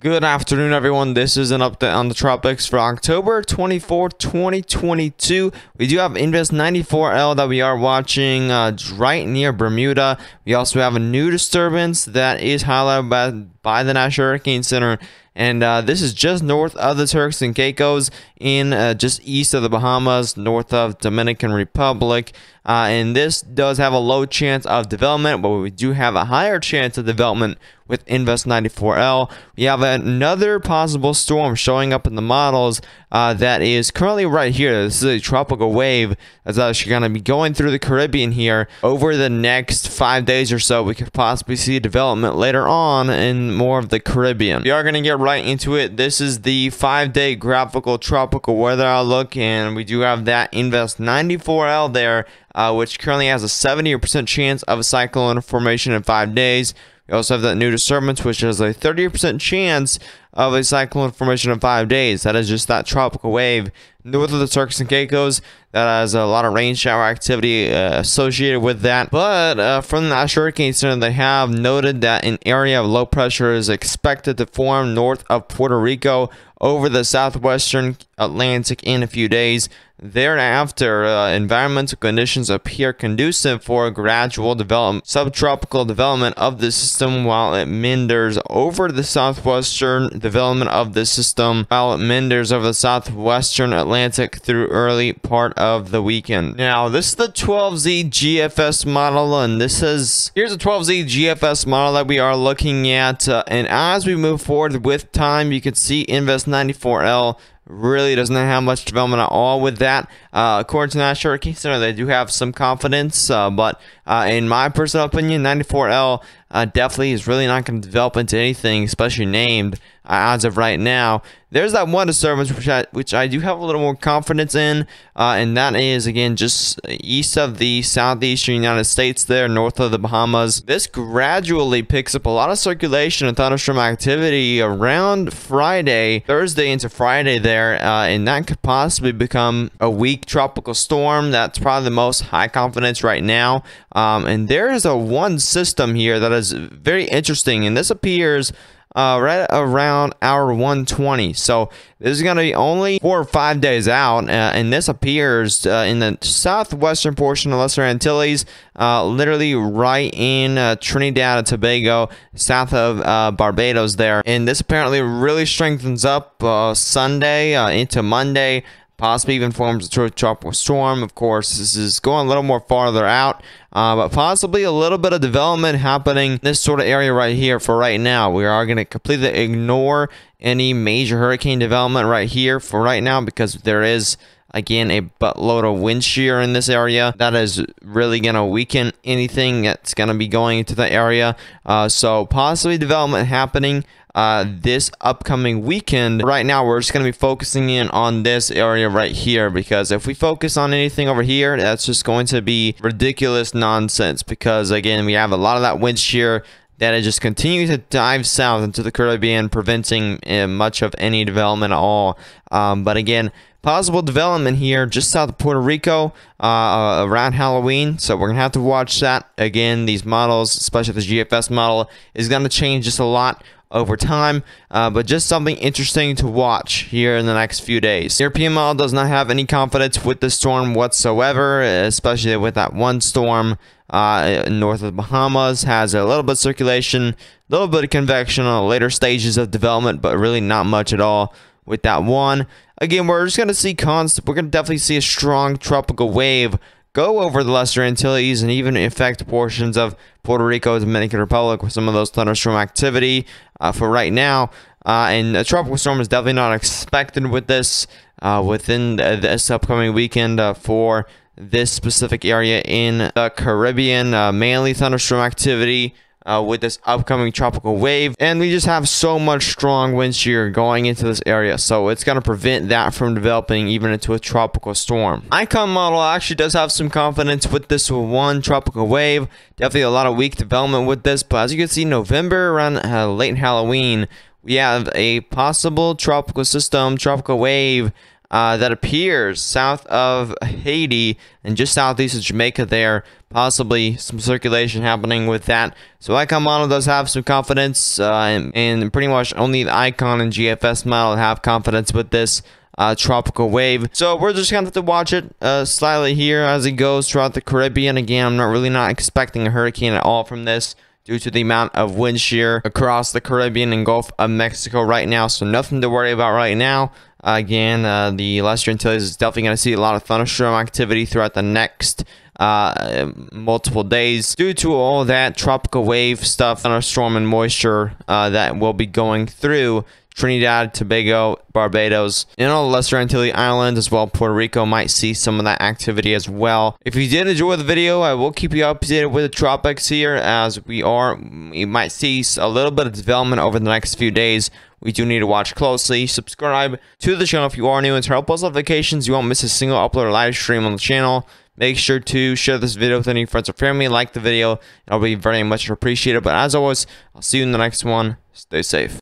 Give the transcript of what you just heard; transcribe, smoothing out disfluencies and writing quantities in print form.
Good afternoon, everyone. This is an update on the tropics for October 24th, 2022. We do have Invest 94L that we are watching right near Bermuda. We also have a new disturbance that is highlighted by the National Hurricane Center. And this is just north of the Turks and Caicos, in just east of the Bahamas, north of Dominican Republic. And this does have a low chance of development, but we do have a higher chance of development with Invest 94L. We have another possible storm showing up in the models that is currently right here. This is a tropical wave that's actually going to be going through the Caribbean here. Over the next 5 days or so, we could possibly see development later on in more of the Caribbean. We are going to get right into it. This is the 5-day graphical tropical weather outlook, and we do have that Invest 94L there, which currently has a 70% chance of a cyclone formation in 5 days. We also have that new disturbance, which has a 30% chance of a cyclone formation in 5 days. That is just that tropical wave north of the Turks and Caicos that has a lot of rain shower activity associated with that. But from the National Hurricane Center, they have noted that an area of low pressure is expected to form north of Puerto Rico over the southwestern Atlantic in a few days. Thereafter, environmental conditions appear conducive for gradual subtropical development of the system while it meanders over the southwestern development of the system while it meanders over the southwestern Atlantic through early part of the weekend. Now, this is the 12Z GFS model, and here's a 12Z GFS model that we are looking at. And as we move forward with time, you can see Invest 94L really doesn't have much development at all with that. According to the National Hurricane Center, they do have some confidence, but in my personal opinion, 94L definitely is really not going to develop into anything, especially named as of right now. There's that one disturbance which I do have a little more confidence in, and that is, again, just east of the southeastern United States there, north of the Bahamas. This gradually picks up a lot of circulation and thunderstorm activity around Thursday into Friday there, and that could possibly become a weak tropical storm. That's probably the most high confidence right now. And there is one system here that is very interesting, and this appears right around hour 120. So this is going to be only 4 or 5 days out, and this appears in the southwestern portion of Lesser Antilles, literally right in Trinidad and Tobago, south of Barbados there. And this apparently really strengthens up Sunday into Monday, possibly even forms a tropical storm. Of course, this is going a little more farther out, but possibly a little bit of development happening in this sort of area right here for right now. We are going to completely ignore any major hurricane development right here for right now, because there is, again, a buttload of wind shear in this area that is really going to weaken anything that's going to be going into the area. So possibly development happening this upcoming weekend. Right now, we're just going to be focusing in on this area right here, because if we focus on anything over here, that's just going to be ridiculous nonsense, because, again, we have a lot of that wind shear that is just continuing to dive south into the Caribbean, preventing much of any development at all. But again, possible development here just south of Puerto Rico around Halloween, so we're gonna have to watch that. Again, these models, especially the GFS model, is gonna change just a lot over time, but just something interesting to watch here in the next few days. European model does not have any confidence with the storm whatsoever, especially with that one storm north of the Bahamas. Has a little bit of circulation, a little bit of convection on the later stages of development, but really not much at all with that one. Again, we're just going to see we're going to definitely see a strong tropical wave go over the Lesser Antilles and even affect portions of Puerto Rico, Dominican Republic with some of those thunderstorm activity for right now. And a tropical storm is definitely not expected with this within this upcoming weekend for this specific area in the Caribbean. Mainly thunderstorm activity with this upcoming tropical wave, and we just have so much strong wind shear going into this area, so it's going to prevent that from developing even into a tropical storm. Icon model actually does have some confidence with this one tropical wave. Definitely a lot of weak development with this, but as you can see, November around late Halloween, we have a possible tropical wave that appears south of Haiti and just southeast of Jamaica there. Possibly some circulation happening with that. So Icon model does have some confidence, and pretty much only the Icon and GFS model have confidence with this tropical wave. So we're just gonna have to watch it slightly here as it goes throughout the Caribbean. Again, I'm not expecting a hurricane at all from this, due to the amount of wind shear across the Caribbean and Gulf of Mexico right now. So nothing to worry about right now. Again, the Lesser Antilles is definitely going to see a lot of thunderstorm activity throughout the next multiple days due to all that tropical wave stuff, thunderstorm and moisture that will be going through Trinidad, Tobago, Barbados, and all the Lesser Antilles Islands, as well Puerto Rico might see some of that activity as well. If you did enjoy the video, I will keep you updated with the tropics here, as we might see a little bit of development over the next few days. We do need to watch closely. Subscribe to the channel if you are new, and turn on post notifications. You won't miss a single upload or live stream on the channel. Make sure to share this video with any friends or family. Like the video. It'll be very much appreciated. But as always, I'll see you in the next one. Stay safe.